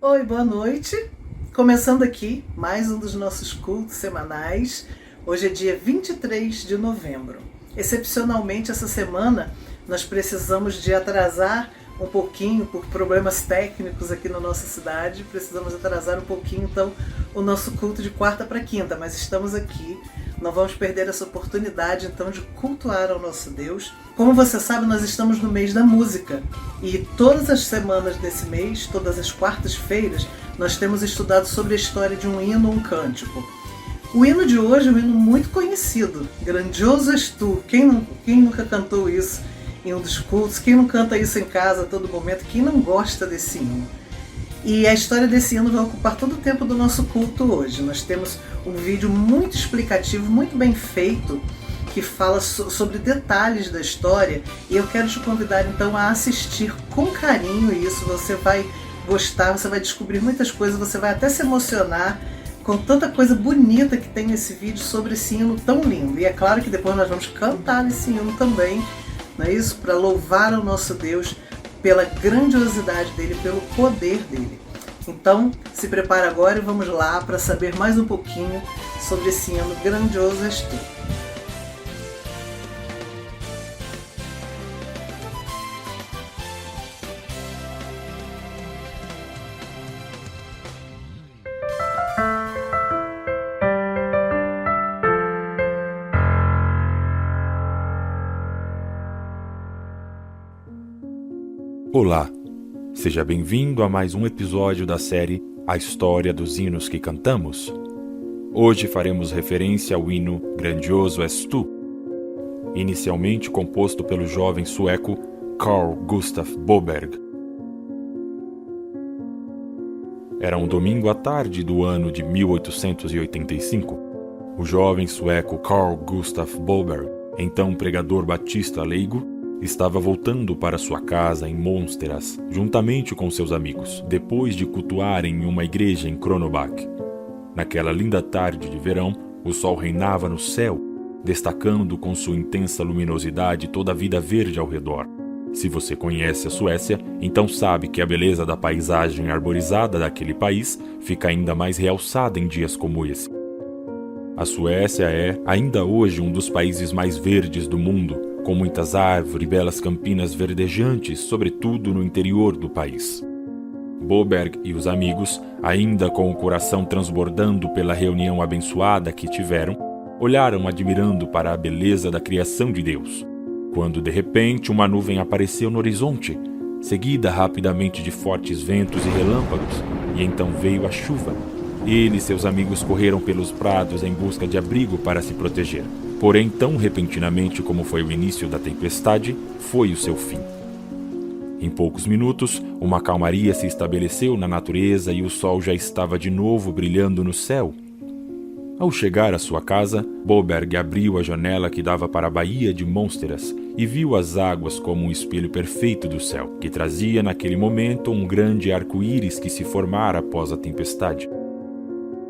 Oi, boa noite. Começando aqui mais um dos nossos cultos semanais. Hoje é dia 23 de novembro. Excepcionalmente, essa semana, nós precisamos de atrasar um pouquinho, por problemas técnicos aqui na nossa cidade, precisamos atrasar um pouquinho, então, o nosso culto de quarta para quinta, mas estamos aqui. Não vamos perder essa oportunidade, então, de cultuar ao nosso Deus. Como você sabe, nós estamos no mês da música. E todas as semanas desse mês, todas as quartas-feiras, nós temos estudado sobre a história de um hino ou um cântico. O hino de hoje é um hino muito conhecido. Grandioso és tu. Quem nunca cantou isso em um dos cultos? Quem não canta isso em casa a todo momento? Quem não gosta desse hino? E a história desse hino vai ocupar todo o tempo do nosso culto hoje. Nós temos um vídeo muito explicativo, muito bem feito, que fala sobre detalhes da história. E eu quero te convidar então a assistir com carinho isso. Você vai gostar, você vai descobrir muitas coisas, você vai até se emocionar com tanta coisa bonita que tem nesse vídeo sobre esse hino tão lindo. E é claro que depois nós vamos cantar esse hino também, não é isso? Para louvar ao nosso Deus pela grandiosidade dele, pelo poder dele. Então, se prepara agora e vamos lá para saber mais um pouquinho sobre esse hino Grandioso és tu. Olá, seja bem-vindo a mais um episódio da série A História dos Hinos que Cantamos. Hoje faremos referência ao hino Grandioso és tu, inicialmente composto pelo jovem sueco Carl Gustaf Boberg. Era um domingo à tarde do ano de 1885. O jovem sueco Carl Gustaf Boberg, então pregador batista leigo, estava voltando para sua casa em Monsteras, juntamente com seus amigos, depois de cultuarem em uma igreja em Kronoback. Naquela linda tarde de verão, o sol reinava no céu, destacando com sua intensa luminosidade toda a vida verde ao redor. Se você conhece a Suécia, então sabe que a beleza da paisagem arborizada daquele país fica ainda mais realçada em dias como esse. A Suécia é, ainda hoje, um dos países mais verdes do mundo, com muitas árvores e belas campinas verdejantes, sobretudo no interior do país. Boberg e os amigos, ainda com o coração transbordando pela reunião abençoada que tiveram, olharam admirando para a beleza da criação de Deus, quando de repente uma nuvem apareceu no horizonte, seguida rapidamente de fortes ventos e relâmpagos, e então veio a chuva. Ele e seus amigos correram pelos prados em busca de abrigo para se proteger. Porém, tão repentinamente como foi o início da tempestade, foi o seu fim. Em poucos minutos, uma calmaria se estabeleceu na natureza e o sol já estava de novo brilhando no céu. Ao chegar à sua casa, Boberg abriu a janela que dava para a baía de Monsteras e viu as águas como um espelho perfeito do céu, que trazia naquele momento um grande arco-íris que se formara após a tempestade.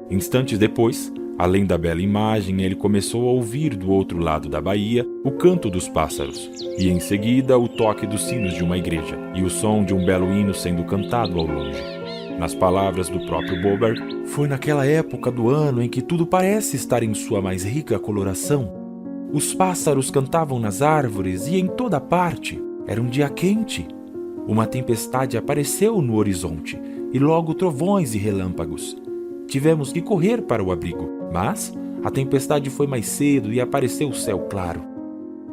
Instantes depois, além da bela imagem, ele começou a ouvir do outro lado da baía o canto dos pássaros, e em seguida o toque dos sinos de uma igreja, e o som de um belo hino sendo cantado ao longe. Nas palavras do próprio Boberg, foi naquela época do ano em que tudo parece estar em sua mais rica coloração. Os pássaros cantavam nas árvores e em toda parte. Era um dia quente. Uma tempestade apareceu no horizonte, e logo trovões e relâmpagos. Tivemos que correr para o abrigo, mas a tempestade foi mais cedo e apareceu o céu claro.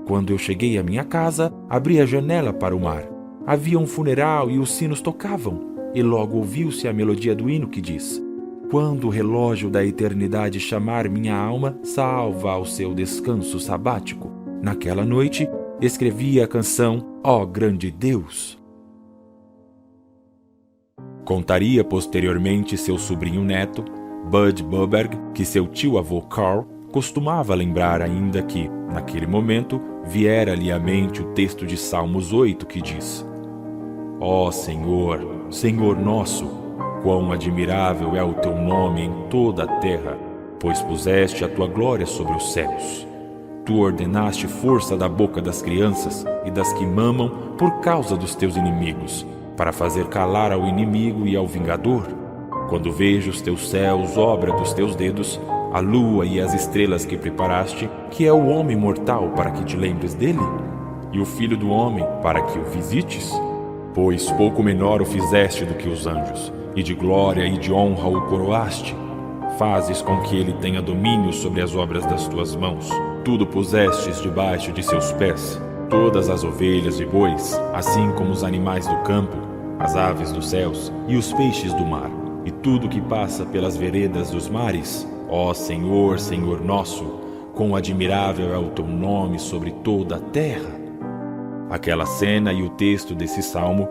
Quando eu cheguei à minha casa, abri a janela para o mar. Havia um funeral e os sinos tocavam, e logo ouviu-se a melodia do hino que diz: quando o relógio da eternidade chamar minha alma, salva ao seu descanso sabático. Naquela noite, escrevi a canção Ó Grande Deus. Contaria posteriormente seu sobrinho neto, Bud Boberg, que seu tio-avô Carl costumava lembrar ainda que, naquele momento, viera-lhe à mente o texto de Salmos 8 que diz: Ó Senhor, Senhor nosso, quão admirável é o teu nome em toda a terra, pois puseste a tua glória sobre os céus. Tu ordenaste força da boca das crianças e das que mamam por causa dos teus inimigos, para fazer calar ao inimigo e ao vingador. Quando vejo os teus céus, obra dos teus dedos, a lua e as estrelas que preparaste, que é o homem mortal para que te lembres dele? E o filho do homem para que o visites? Pois pouco menor o fizeste do que os anjos, e de glória e de honra o coroaste. Fazes com que ele tenha domínio sobre as obras das tuas mãos. Tudo pusestes debaixo de seus pés, todas as ovelhas e bois, assim como os animais do campo, as aves dos céus e os peixes do mar, e tudo que passa pelas veredas dos mares. Ó Senhor, Senhor nosso, quão admirável é o teu nome sobre toda a terra. Aquela cena e o texto desse salmo,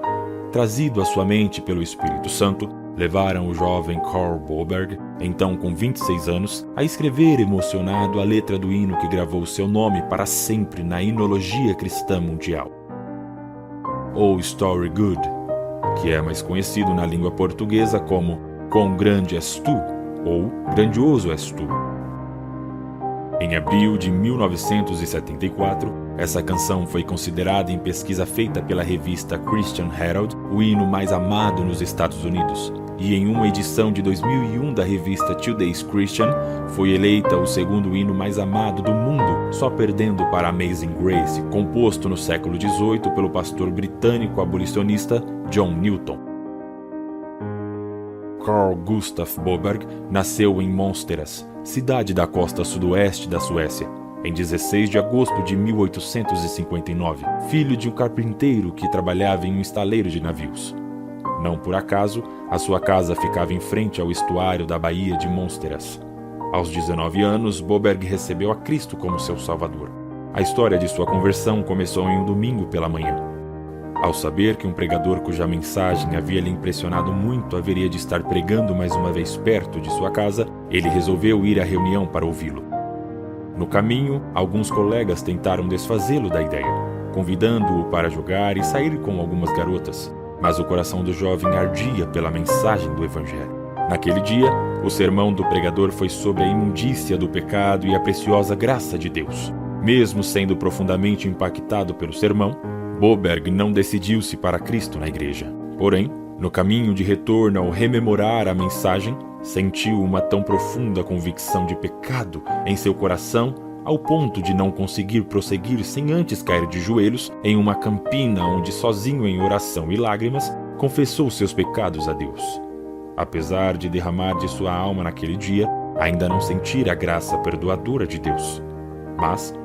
trazido à sua mente pelo Espírito Santo, levaram o jovem Carl Boberg, então com 26 anos, a escrever emocionado a letra do hino que gravou seu nome para sempre na hinologia cristã mundial. Oh Story Good, que é mais conhecido na língua portuguesa como Quão Grande És Tu, ou Grandioso És Tu. Em abril de 1974, essa canção foi considerada em pesquisa feita pela revista Christian Herald o hino mais amado nos Estados Unidos, e em uma edição de 2001 da revista Today's Christian, foi eleita o segundo hino mais amado do mundo, só perdendo para Amazing Grace, composto no século XVIII pelo pastor britânico abolicionista John Newton. Carl Gustaf Boberg nasceu em Monsteras, cidade da costa sudoeste da Suécia, em 16 de agosto de 1859, filho de um carpinteiro que trabalhava em um estaleiro de navios. Não por acaso, a sua casa ficava em frente ao estuário da Baía de Monsteras. Aos 19 anos, Boberg recebeu a Cristo como seu Salvador. A história de sua conversão começou em um domingo pela manhã. Ao saber que um pregador cuja mensagem havia lhe impressionado muito haveria de estar pregando mais uma vez perto de sua casa, ele resolveu ir à reunião para ouvi-lo. No caminho, alguns colegas tentaram desfazê-lo da ideia, convidando-o para jogar e sair com algumas garotas, mas o coração do jovem ardia pela mensagem do Evangelho. Naquele dia, o sermão do pregador foi sobre a imundícia do pecado e a preciosa graça de Deus. Mesmo sendo profundamente impactado pelo sermão, Boberg não decidiu-se para Cristo na igreja. Porém, no caminho de retorno ao rememorar a mensagem, sentiu uma tão profunda convicção de pecado em seu coração ao ponto de não conseguir prosseguir sem antes cair de joelhos em uma campina onde, sozinho em oração e lágrimas, confessou seus pecados a Deus. Apesar de derramar de sua alma naquele dia, ainda não sentira a graça perdoadora de Deus. Mas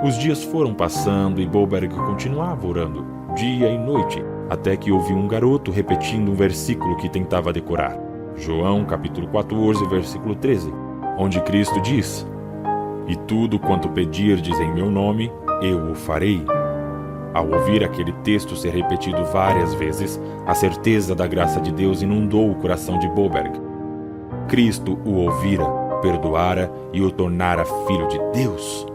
os dias foram passando e Boberg continuava orando, dia e noite, até que ouviu um garoto repetindo um versículo que tentava decorar. João capítulo 14, versículo 13, onde Cristo diz: "E tudo quanto pedirdes em meu nome, eu o farei." Ao ouvir aquele texto ser repetido várias vezes, a certeza da graça de Deus inundou o coração de Boberg. Cristo o ouvira, perdoara e o tornara filho de Deus.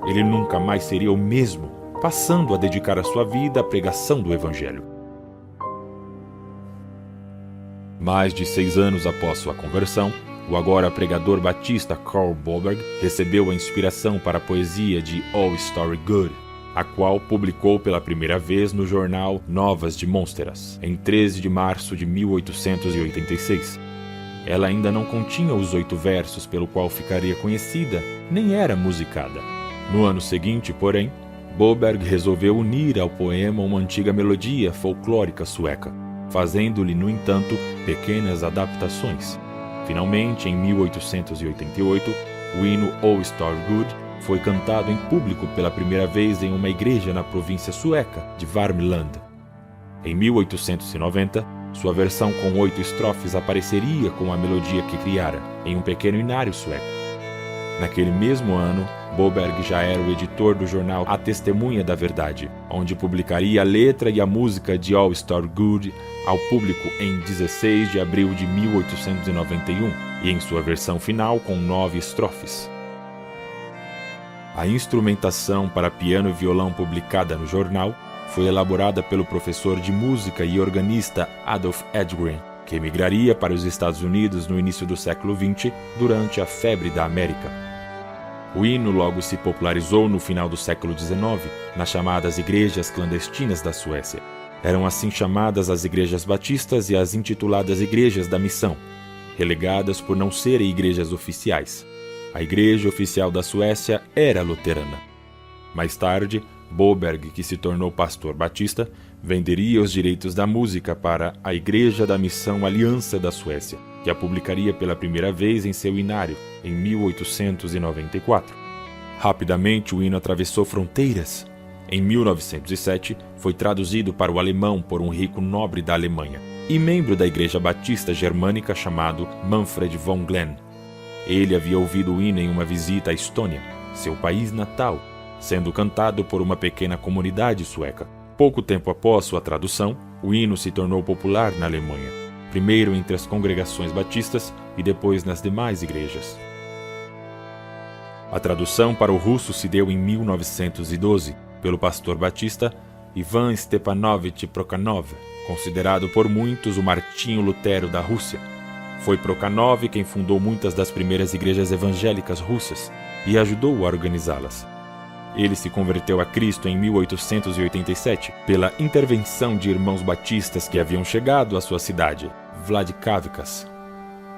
Ele nunca mais seria o mesmo, passando a dedicar a sua vida à pregação do Evangelho. Mais de 6 anos após sua conversão, o agora pregador batista Carl Boberg recebeu a inspiração para a poesia de Oh Story Good, a qual publicou pela primeira vez no jornal Novas de Monsteras, em 13 de março de 1886. Ela ainda não continha os 8 versos pelo qual ficaria conhecida, nem era musicada. No ano seguinte, porém, Boberg resolveu unir ao poema uma antiga melodia folclórica sueca, fazendo-lhe, no entanto, pequenas adaptações. Finalmente, em 1888, o hino Oh Story Good foi cantado em público pela primeira vez em uma igreja na província sueca de Värmland. Em 1890, sua versão com 8 estrofes apareceria com a melodia que criara, em um pequeno inário sueco. Naquele mesmo ano, Boberg já era o editor do jornal A Testemunha da Verdade, onde publicaria a letra e a música de All Story Good ao público em 16 de abril de 1891 e em sua versão final com 9 estrofes. A instrumentação para piano e violão publicada no jornal foi elaborada pelo professor de música e organista Adolf Edgren, que emigraria para os Estados Unidos no início do século XX durante a febre da América. O hino logo se popularizou no final do século XIX, nas chamadas igrejas clandestinas da Suécia. Eram assim chamadas as igrejas batistas e as intituladas Igrejas da Missão, relegadas por não serem igrejas oficiais. A igreja oficial da Suécia era luterana. Mais tarde, Boberg, que se tornou pastor batista, venderia os direitos da música para a Igreja da Missão Aliança da Suécia, que a publicaria pela primeira vez em seu inário, em 1894. Rapidamente o hino atravessou fronteiras. Em 1907, foi traduzido para o alemão por um rico nobre da Alemanha e membro da Igreja Batista Germânica chamado Manfred von Glenn. Ele havia ouvido o hino em uma visita à Estônia, seu país natal, sendo cantado por uma pequena comunidade sueca. Pouco tempo após sua tradução, o hino se tornou popular na Alemanha, primeiro entre as congregações batistas e depois nas demais igrejas. A tradução para o russo se deu em 1912 pelo pastor batista Ivan Stepanovich Prokhanov, considerado por muitos o Martinho Lutero da Rússia. Foi Prokhanov quem fundou muitas das primeiras igrejas evangélicas russas e ajudou a organizá-las. Ele se converteu a Cristo em 1887 pela intervenção de irmãos batistas que haviam chegado à sua cidade, Vladikavkaz.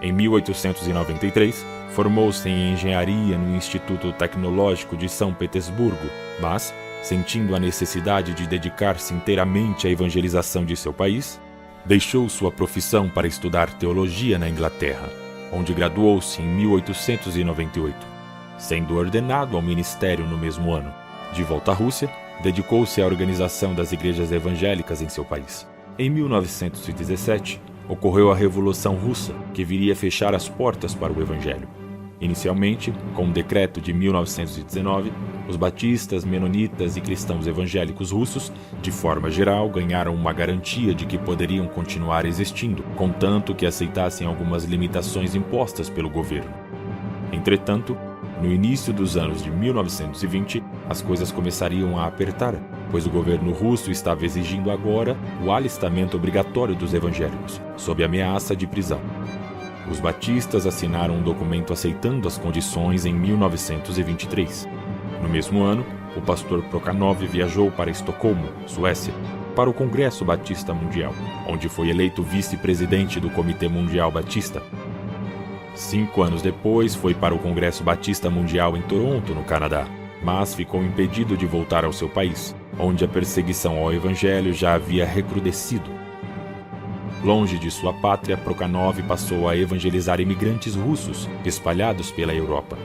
Em 1893, formou-se em engenharia no Instituto Tecnológico de São Petersburgo, mas, sentindo a necessidade de dedicar-se inteiramente à evangelização de seu país, deixou sua profissão para estudar teologia na Inglaterra, onde graduou-se em 1898, sendo ordenado ao ministério no mesmo ano. De volta à Rússia, dedicou-se à organização das igrejas evangélicas em seu país. Em 1917, ocorreu a Revolução Russa, que viria fechar as portas para o evangelho. Inicialmente, com um decreto de 1919, os batistas, menonitas e cristãos evangélicos russos, de forma geral, ganharam uma garantia de que poderiam continuar existindo, contanto que aceitassem algumas limitações impostas pelo governo. Entretanto, no início dos anos de 1920, as coisas começariam a apertar, pois o governo russo estava exigindo agora o alistamento obrigatório dos evangélicos, sob ameaça de prisão. Os batistas assinaram um documento aceitando as condições em 1923. No mesmo ano, o pastor Prokhanov viajou para Estocolmo, Suécia, para o Congresso Batista Mundial, onde foi eleito vice-presidente do Comitê Mundial Batista. 5 anos depois, foi para o Congresso Batista Mundial em Toronto, no Canadá, mas ficou impedido de voltar ao seu país, onde a perseguição ao evangelho já havia recrudescido. Longe de sua pátria, Prokhanov passou a evangelizar imigrantes russos espalhados pela Europa.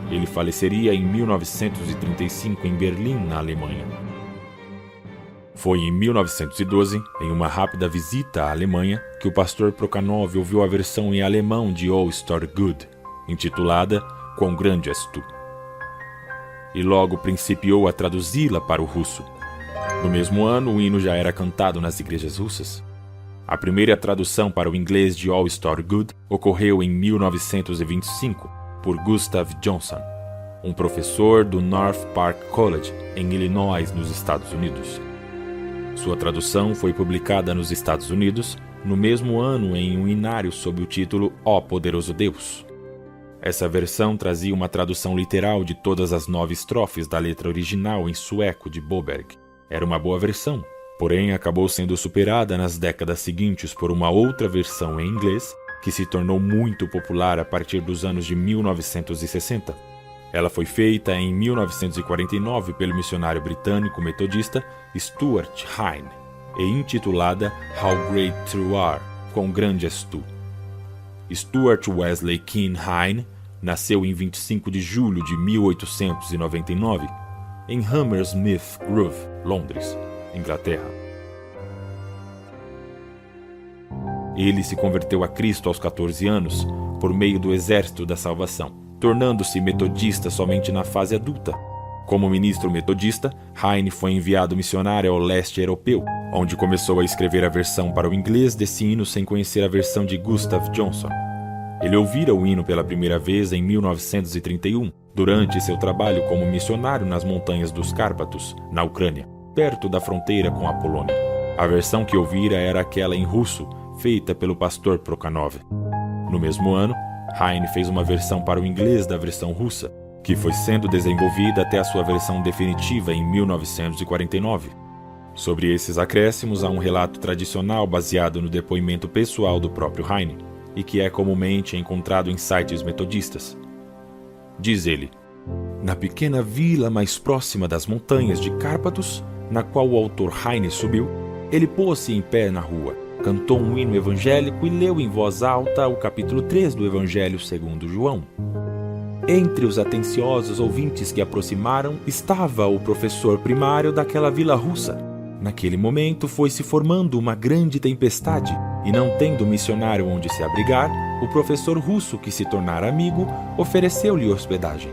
Ele faleceria em 1935 em Berlim, na Alemanha. Foi em 1912, em uma rápida visita à Alemanha, que o pastor Prokhanov ouviu a versão em alemão de O Stor Good, intitulada Quão Grande És Tu, e logo principiou a traduzi-la para o russo. No mesmo ano, o hino já era cantado nas igrejas russas. A primeira tradução para o inglês de All Star Good ocorreu em 1925 por Gustav Johnson, um professor do North Park College, em Illinois, nos Estados Unidos. Sua tradução foi publicada nos Estados Unidos no mesmo ano em um inário sob o título Ó Poderoso Deus. Essa versão trazia uma tradução literal de todas as 9 estrofes da letra original em sueco de Boberg. Era uma boa versão, porém acabou sendo superada nas décadas seguintes por uma outra versão em inglês que se tornou muito popular a partir dos anos de 1960. Ela foi feita em 1949 pelo missionário britânico metodista Stuart Hine e intitulada How Great Thou Art, Quão Grande És Tu. Stuart Wesley Keane Hine nasceu em 25 de julho de 1899 em Hammersmith Grove, Londres, Inglaterra. Ele se converteu a Cristo aos 14 anos por meio do Exército da Salvação, tornando-se metodista somente na fase adulta. Como ministro metodista, Hine foi enviado missionário ao leste europeu, onde começou a escrever a versão para o inglês desse hino sem conhecer a versão de Gustav Johnson. Ele ouvira o hino pela primeira vez em 1931, durante seu trabalho como missionário nas montanhas dos Cárpatos, na Ucrânia, perto da fronteira com a Polônia. A versão que ouvira era aquela em russo, feita pelo pastor Prokhanov. No mesmo ano, Hine fez uma versão para o inglês da versão russa, que foi sendo desenvolvida até a sua versão definitiva em 1949. Sobre esses acréscimos há um relato tradicional baseado no depoimento pessoal do próprio Heine, e que é comumente encontrado em sites metodistas. Diz ele: na pequena vila mais próxima das montanhas de Cárpatos, na qual o autor Heine subiu, ele pôs-se em pé na rua, cantou um hino evangélico e leu em voz alta o capítulo 3 do Evangelho segundo João. Entre os atenciosos ouvintes que aproximaram estava o professor primário daquela vila russa. Naquele momento foi-se formando uma grande tempestade, e não tendo missionário onde se abrigar, o professor russo, que se tornara amigo, ofereceu-lhe hospedagem.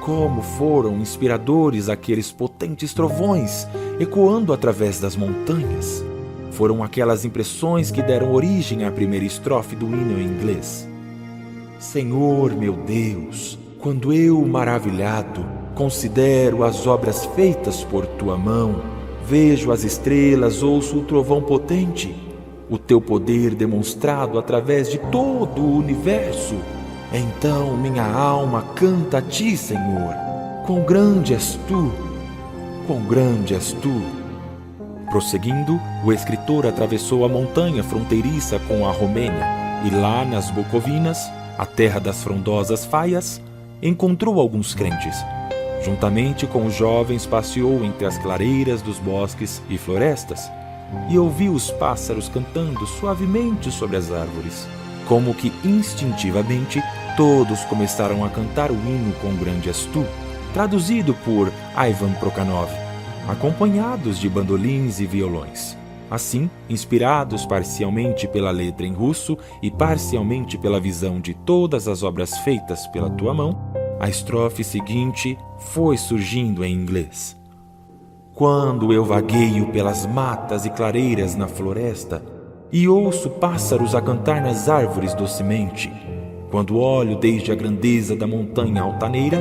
Como foram inspiradores aqueles potentes trovões, ecoando através das montanhas! Foram aquelas impressões que deram origem à primeira estrofe do hino em inglês. Senhor meu Deus, quando eu, maravilhado, considero as obras feitas por tua mão, vejo as estrelas, ouço o trovão potente, o teu poder demonstrado através de todo o universo. Então minha alma canta a ti, Senhor. Quão grande és tu! Quão grande és tu! Prosseguindo, o escritor atravessou a montanha fronteiriça com a Romênia e lá nas Bucovinas, a terra das frondosas faias, encontrou alguns crentes. Juntamente com os jovens passeou entre as clareiras dos bosques e florestas e ouviu os pássaros cantando suavemente sobre as árvores. Como que instintivamente, todos começaram a cantar o hino Quão grande és tu, traduzido por Ivan Prokhanov, acompanhados de bandolins e violões. Assim, inspirados parcialmente pela letra em russo e parcialmente pela visão de todas as obras feitas pela tua mão, a estrofe seguinte foi surgindo em inglês. Quando eu vagueio pelas matas e clareiras na floresta e ouço pássaros a cantar nas árvores docemente, quando olho desde a grandeza da montanha altaneira,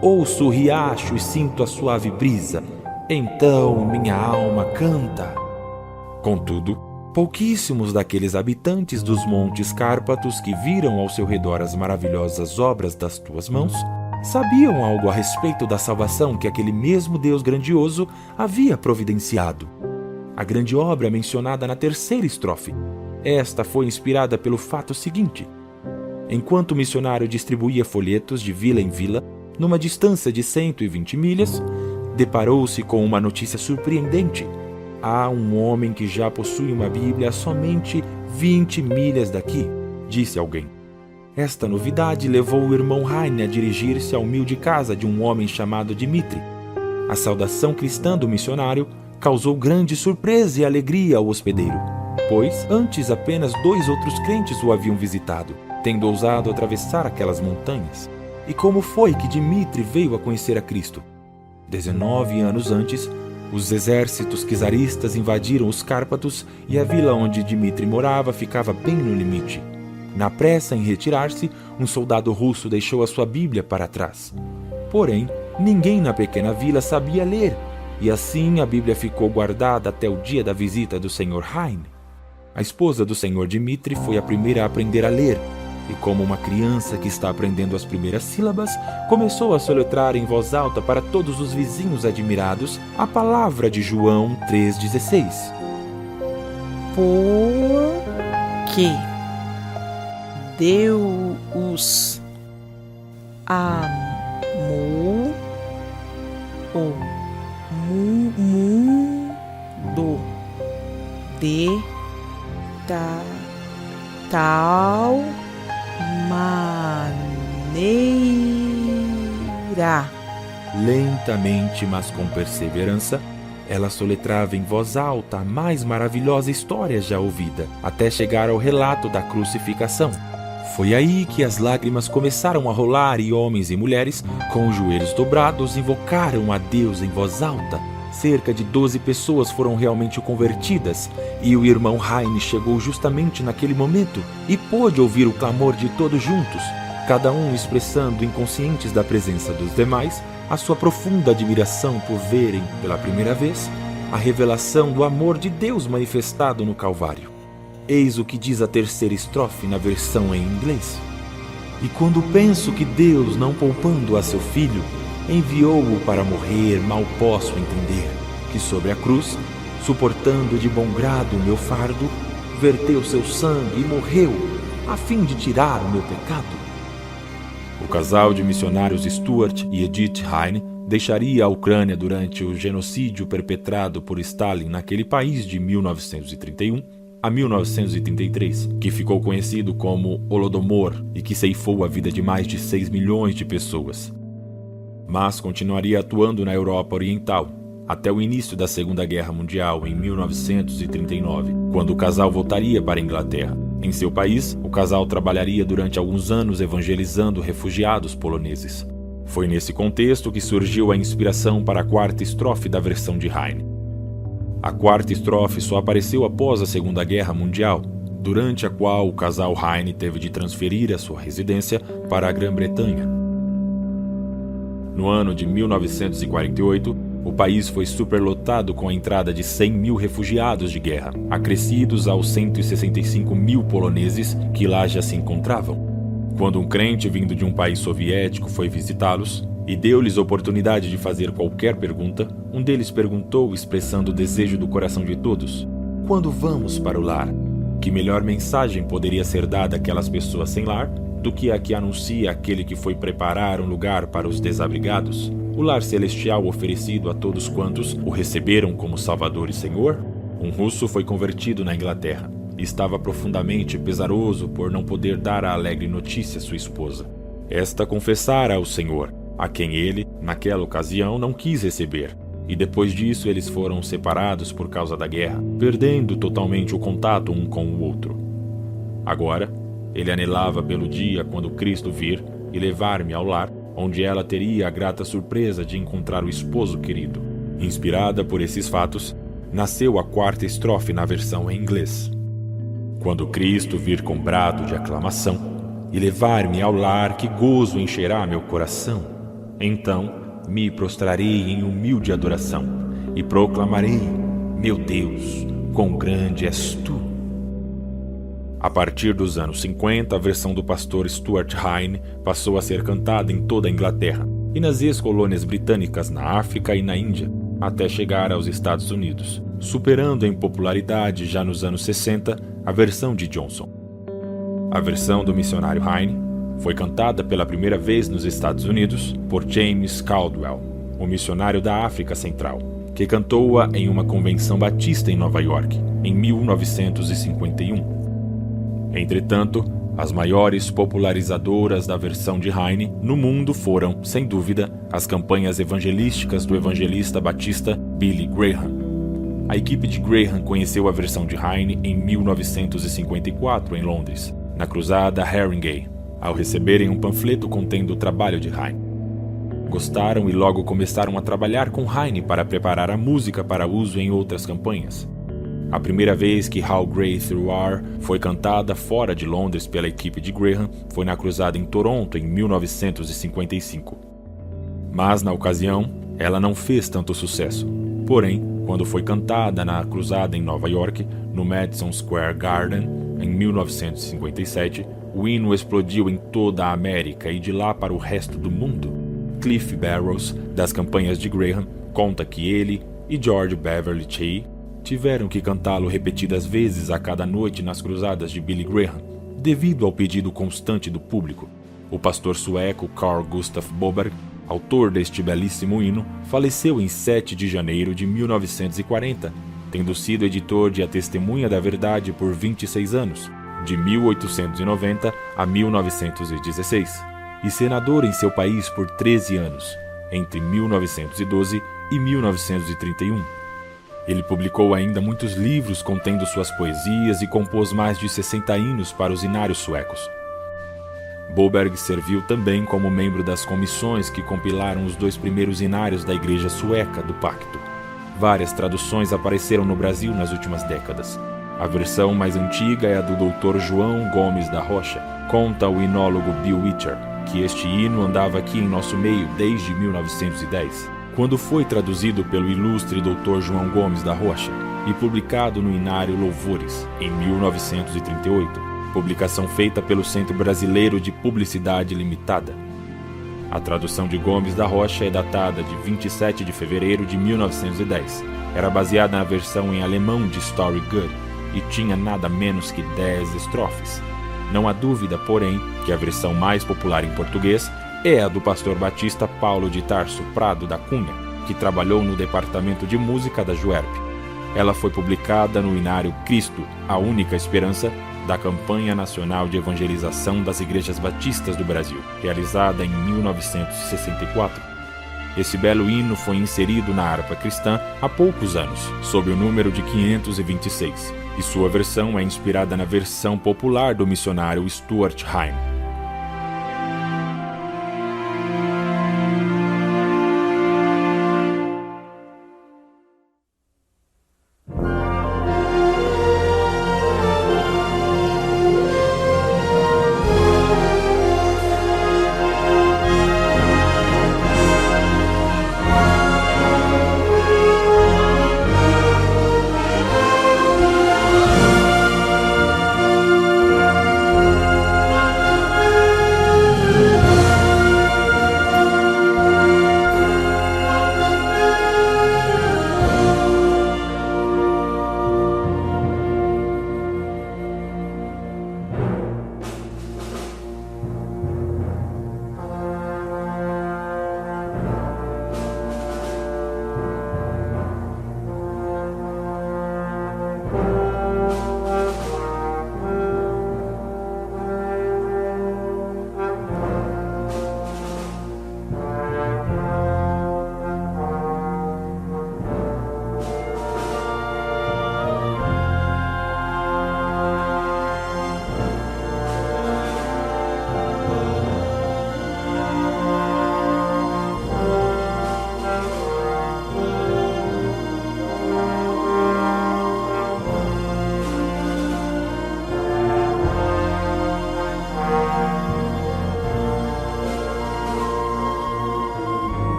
ouço o riacho e sinto a suave brisa, então minha alma canta. Contudo, pouquíssimos daqueles habitantes dos montes Cárpatos que viram ao seu redor as maravilhosas obras das tuas mãos, sabiam algo a respeito da salvação que aquele mesmo Deus grandioso havia providenciado. A grande obra mencionada na terceira estrofe. Esta foi inspirada pelo fato seguinte. Enquanto o missionário distribuía folhetos de vila em vila, numa distância de 120 milhas, deparou-se com uma notícia surpreendente. Há um homem que já possui uma Bíblia a somente 20 milhas daqui, disse alguém. Esta novidade levou o irmão Heine a dirigir-se à humilde casa de um homem chamado Dmitri. A saudação cristã do missionário causou grande surpresa e alegria ao hospedeiro, pois antes apenas 2 outros crentes o haviam visitado, tendo ousado atravessar aquelas montanhas. E como foi que Dmitri veio a conhecer a Cristo? 19 anos antes, os exércitos czaristas invadiram os Cárpatos e a vila onde Dmitri morava ficava bem no limite. Na pressa em retirar-se, um soldado russo deixou a sua Bíblia para trás. Porém, ninguém na pequena vila sabia ler, e assim a Bíblia ficou guardada até o dia da visita do Sr. Heine. A esposa do Sr. Dmitri foi a primeira a aprender a ler, e como uma criança que está aprendendo as primeiras sílabas, começou a soletrar em voz alta para todos os vizinhos admirados a palavra de João 3,16. Porque Deus amou o mundo de tal maneira. Lentamente, mas com perseverança, ela soletrava em voz alta a mais maravilhosa história já ouvida, até chegar ao relato da crucificação. Foi aí que as lágrimas começaram a rolar e homens e mulheres, com os joelhos dobrados, invocaram a Deus em voz alta. Cerca de 12 pessoas foram realmente convertidas, e o irmão Heine chegou justamente naquele momento e pôde ouvir o clamor de todos juntos, cada um expressando, inconscientes da presença dos demais, a sua profunda admiração por verem, pela primeira vez, a revelação do amor de Deus manifestado no Calvário. Eis o que diz a terceira estrofe na versão em inglês. E quando penso que Deus, não poupando a seu filho, enviou-o para morrer, mal posso entender que sobre a cruz suportando de bom grado o meu fardo, verteu seu sangue e morreu, a fim de tirar o meu pecado. O casal de missionários Stuart e Edith Heine deixaria a Ucrânia durante o genocídio perpetrado por Stalin naquele país de 1931 a 1933, que ficou conhecido como Holodomor e que ceifou a vida de mais de 6 milhões de pessoas. Mas continuaria atuando na Europa Oriental, até o início da Segunda Guerra Mundial, em 1939, quando o casal voltaria para a Inglaterra. Em seu país, o casal trabalharia durante alguns anos evangelizando refugiados poloneses. Foi nesse contexto que surgiu a inspiração para a quarta estrofe da versão de Heine. A quarta estrofe só apareceu após a Segunda Guerra Mundial, durante a qual o casal Heine teve de transferir a sua residência para a Grã-Bretanha. No ano de 1948, o país foi superlotado com a entrada de 100 mil refugiados de guerra, acrescidos aos 165 mil poloneses que lá já se encontravam. Quando um crente vindo de um país soviético foi visitá-los e deu-lhes oportunidade de fazer qualquer pergunta, um deles perguntou, expressando o desejo do coração de todos: "Quando vamos para o lar?" Que melhor mensagem poderia ser dada àquelas pessoas sem lar do que a que anuncia aquele que foi preparar um lugar para os desabrigados, o lar celestial oferecido a todos quantos o receberam como Salvador e Senhor? Um russo foi convertido na Inglaterra e estava profundamente pesaroso por não poder dar a alegre notícia à sua esposa. Esta confessara ao Senhor, a quem ele, naquela ocasião, não quis receber, e depois disso eles foram separados por causa da guerra, perdendo totalmente o contato um com o outro. Agora, ele anelava pelo dia quando Cristo vir e levar-me ao lar, onde ela teria a grata surpresa de encontrar o esposo querido. Inspirada por esses fatos, nasceu a quarta estrofe na versão em inglês. Quando Cristo vir com brado de aclamação e levar-me ao lar, que gozo encherá meu coração, então me prostrarei em humilde adoração e proclamarei: meu Deus, quão grande és tu. A partir dos anos 50, a versão do pastor Stuart Heine passou a ser cantada em toda a Inglaterra e nas ex-colônias britânicas na África e na Índia, até chegar aos Estados Unidos, superando em popularidade já nos anos 60 a versão de Johnson. A versão do missionário Heine foi cantada pela primeira vez nos Estados Unidos por James Caldwell, um missionário da África Central, que cantou-a em uma convenção batista em Nova York, em 1951. Entretanto, as maiores popularizadoras da versão de Heine no mundo foram, sem dúvida, as campanhas evangelísticas do evangelista batista Billy Graham. A equipe de Graham conheceu a versão de Heine em 1954 em Londres, na cruzada Haringey, ao receberem um panfleto contendo o trabalho de Heine. Gostaram e logo começaram a trabalhar com Heine para preparar a música para uso em outras campanhas. A primeira vez que How Great Thou Art foi cantada fora de Londres pela equipe de Graham foi na cruzada em Toronto em 1955. Mas na ocasião, ela não fez tanto sucesso. Porém, quando foi cantada na cruzada em Nova York, no Madison Square Garden, em 1957, o hino explodiu em toda a América e de lá para o resto do mundo. Cliff Barrows, das campanhas de Graham, conta que ele e George Beverly Shea tiveram que cantá-lo repetidas vezes a cada noite nas cruzadas de Billy Graham, devido ao pedido constante do público. O pastor sueco Carl Gustaf Boberg, autor deste belíssimo hino, faleceu em 7 de janeiro de 1940, tendo sido editor de A Testemunha da Verdade por 26 anos, de 1890 a 1916, e senador em seu país por 13 anos, entre 1912 e 1931. Ele publicou ainda muitos livros contendo suas poesias e compôs mais de 60 hinos para os hinários suecos. Boberg serviu também como membro das comissões que compilaram os 2 primeiros hinários da Igreja Sueca do Pacto. Várias traduções apareceram no Brasil nas últimas décadas. A versão mais antiga é a do Dr. João Gomes da Rocha. Conta o hinólogo Bill Witcher que este hino andava aqui em nosso meio desde 1910. Quando foi traduzido pelo ilustre Dr. João Gomes da Rocha e publicado no Inário Louvores, em 1938, publicação feita pelo Centro Brasileiro de Publicidade Limitada. A tradução de Gomes da Rocha é datada de 27 de fevereiro de 1910. Era baseada na versão em alemão de Story Good e tinha nada menos que 10 estrofes. Não há dúvida, porém, que a versão mais popular em português é a do pastor batista Paulo de Tarso Prado da Cunha, que trabalhou no departamento de música da Juerp. Ela foi publicada no Inário Cristo, a única esperança, da Campanha Nacional de Evangelização das Igrejas Batistas do Brasil, realizada em 1964. Esse belo hino foi inserido na harpa cristã há poucos anos, sob o número de 526, e sua versão é inspirada na versão popular do missionário Stuart Hine.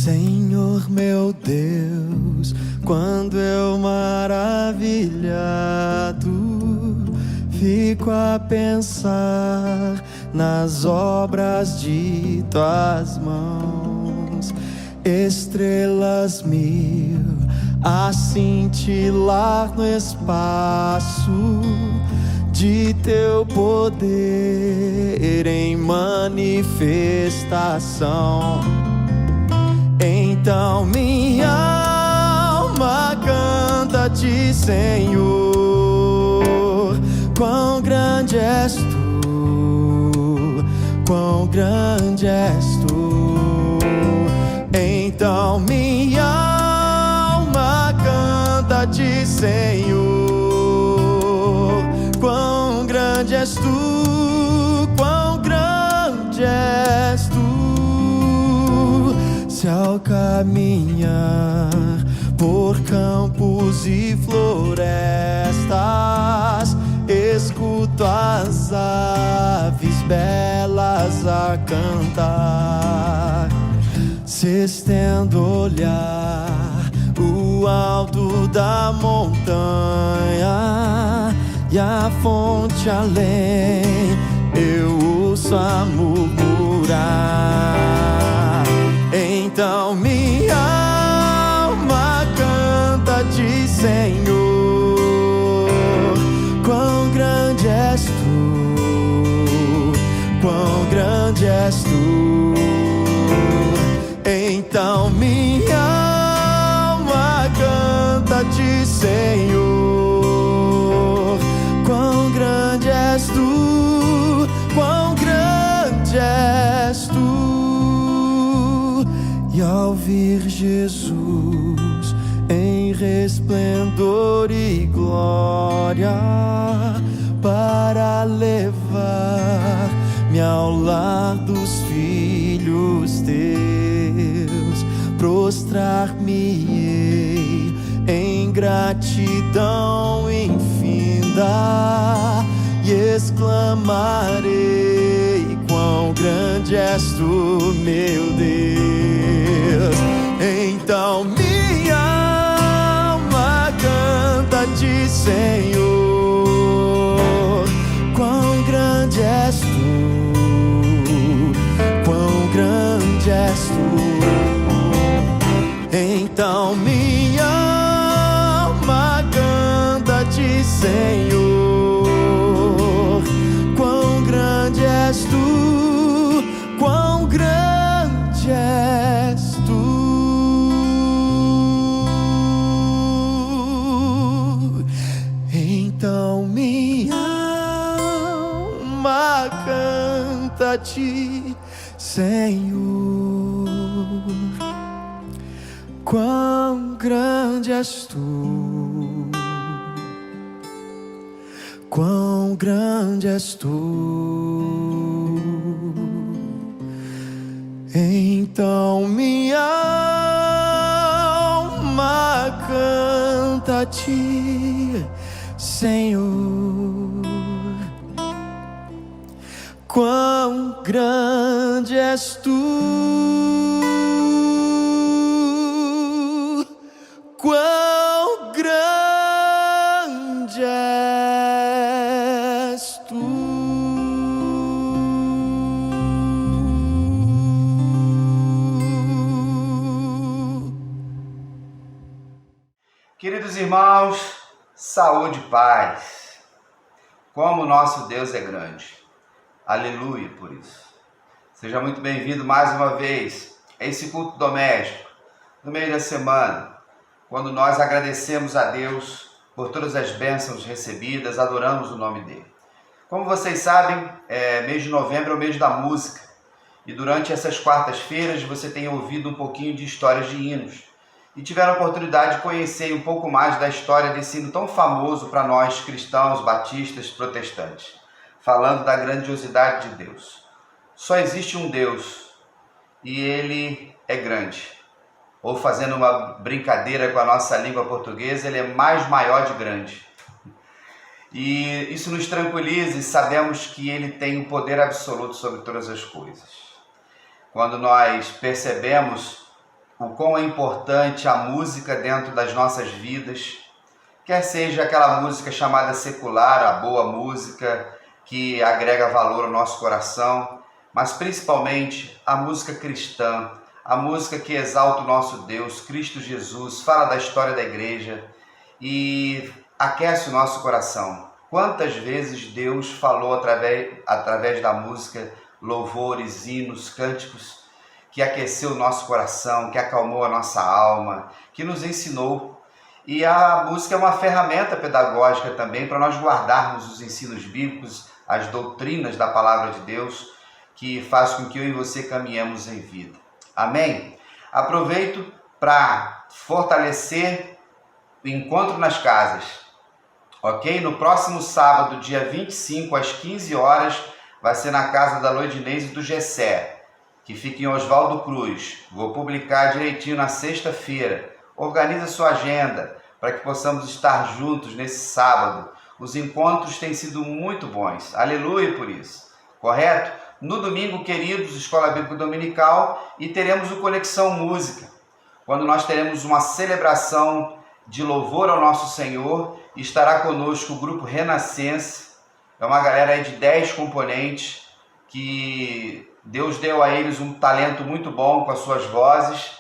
Senhor meu Deus, quando eu maravilhado fico a pensar nas obras de tuas mãos, estrelas mil a cintilar no espaço de teu poder em manifestação. Então minha alma canta-te, Senhor, quão grande és tu, quão grande és tu. Então minha alma canta-te, Senhor, quão grande és tu, quão grande és tu. Se ao caminhar por campos e florestas, escuto as aves belas a cantar, se estendo o olhar o alto da montanha e a fonte além, eu ouço a murmurar. Então minha alma canta-te, Senhor, quão grande és tu, quão grande és tu. Então minha alma canta-te, Senhor, quão grande és tu, quão grande és tu. E ao vir Jesus em resplendor e glória para levar-me ao lar dos filhos teus, prostrar-me-ei em gratidão infinda e exclamarei: quão grande és tu, meu Deus. Então minha alma canta-te, Senhor, quão grande és tu, quão grande és tu. Então minha alma canta-te, Senhor, quão grande és tu, quão grande és tu. Então minha alma canta-te, Senhor, quão grande és tu, quão grande és tu. Então minha alma canta-te, Senhor, quão grande és tu, quão grande és tu. Queridos irmãos, saúde e paz. Como o nosso Deus é grande. Aleluia por isso. Seja muito bem-vindo mais uma vez a esse culto doméstico, no meio da semana, quando nós agradecemos a Deus por todas as bênçãos recebidas, adoramos o nome dele. Como vocês sabem, mês de novembro é o mês da música, e durante essas quartas-feiras você tem ouvido um pouquinho de histórias de hinos, e tiveram a oportunidade de conhecer um pouco mais da história desse hino tão famoso para nós cristãos, batistas, protestantes, falando da grandiosidade de Deus. Só existe um Deus, e Ele é grande. Ou fazendo uma brincadeira com a nossa língua portuguesa, Ele é mais maior de grande. E isso nos tranquiliza e sabemos que Ele tem o poder absoluto sobre todas as coisas. Quando nós percebemos o quão é importante a música dentro das nossas vidas, quer seja aquela música chamada secular, a boa música que agrega valor ao nosso coração, mas principalmente a música cristã, a música que exalta o nosso Deus, Cristo Jesus, fala da história da igreja e aquece o nosso coração. Quantas vezes Deus falou através da música, louvores, hinos, cânticos, que aqueceu o nosso coração, que acalmou a nossa alma, que nos ensinou. E a música é uma ferramenta pedagógica também para nós guardarmos os ensinos bíblicos, as doutrinas da palavra de Deus, que faz com que eu e você caminhemos em vida. Amém? Aproveito para fortalecer o encontro nas casas. Ok? No próximo sábado, dia 25, às 15 horas, vai ser na casa da Loidinês e do Gessé, que fica em Oswaldo Cruz. Vou publicar direitinho na sexta-feira. Organiza sua agenda para que possamos estar juntos nesse sábado. Os encontros têm sido muito bons. Aleluia por isso. Correto? No domingo, queridos, Escola Bíblica Dominical, e teremos o Conexão Música, quando nós teremos uma celebração de louvor ao nosso Senhor. Estará conosco o grupo Renascença. É uma galera aí de 10 componentes que Deus deu a eles um talento muito bom com as suas vozes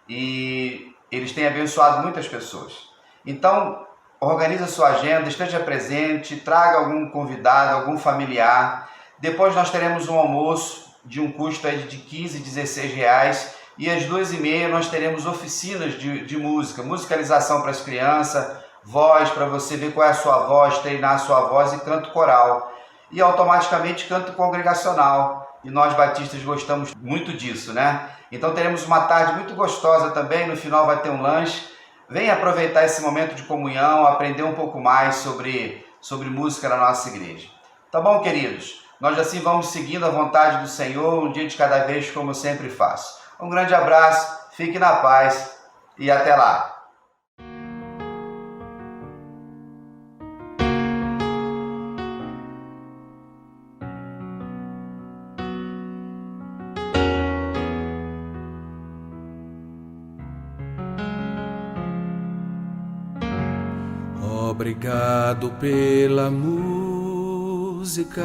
e eles têm abençoado muitas pessoas. Então, organize a sua agenda, esteja presente, traga algum convidado, algum familiar. Depois nós teremos um almoço de um custo aí de R$15, R$16 e às 2h30 nós teremos oficinas de música, musicalização para as crianças, voz para você ver qual é a sua voz, treinar a sua voz e canto coral. E automaticamente canto congregacional. E nós batistas gostamos muito disso, né? Então teremos uma tarde muito gostosa também, no final vai ter um lanche. Venha aproveitar esse momento de comunhão, aprender um pouco mais sobre música na nossa igreja. Tá bom, queridos? Nós assim vamos seguindo a vontade do Senhor, um dia de cada vez, como eu sempre faço. Um grande abraço, fique na paz e até lá! Obrigado pela música,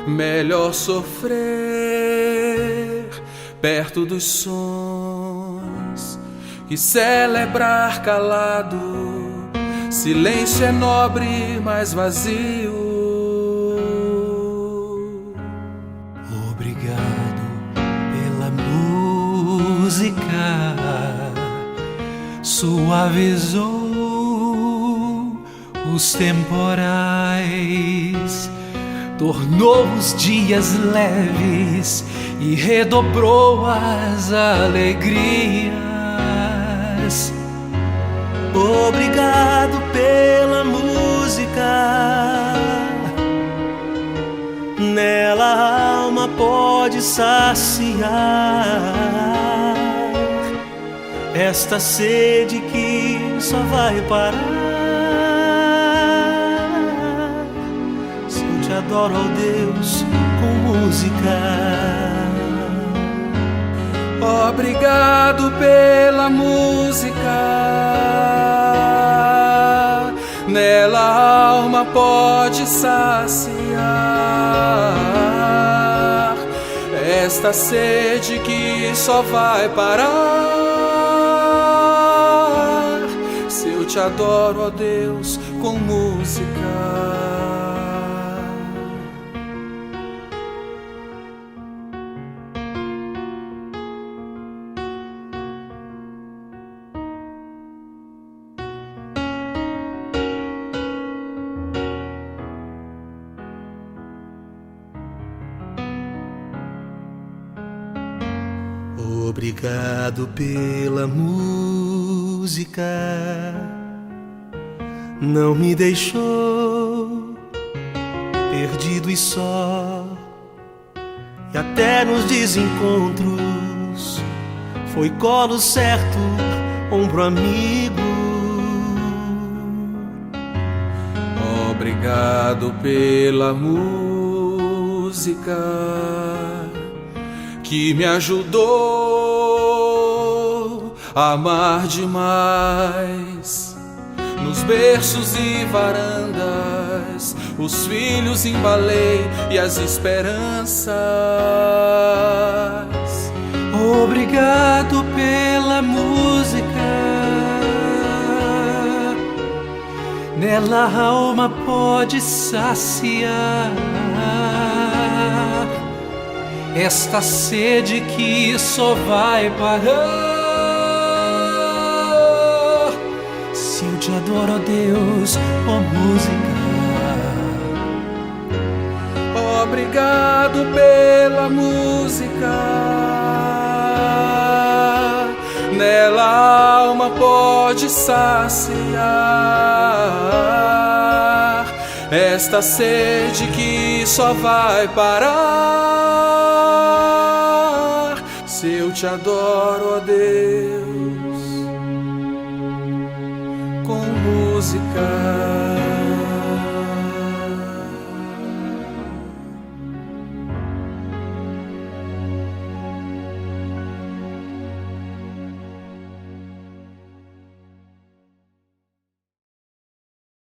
melhor sofrer perto dos sons que celebrar calado. Silêncio é nobre, mas vazio. Obrigado pela música, suavizou os temporais, tornou os dias leves e redobrou as alegrias. Obrigado pela música, nela a alma pode saciar esta sede que só vai parar se eu te adoro, ó Deus, com música. Obrigado pela música, nela a alma pode saciar esta sede que só vai parar se eu te adoro, ó Deus, com música. Obrigado pela música, não me deixou perdido e só, e até nos desencontros foi colo certo, ombro amigo. Obrigado pela música que me ajudou a amar demais. Nos berços e varandas, os filhos embalei e as esperanças. Obrigado pela música, nela a alma pode saciar esta sede que só vai parar se eu te adoro, ó Deus, ó música. Obrigado pela música, nela a alma pode saciar esta sede que só vai parar se eu te adoro, ó Deus, com música.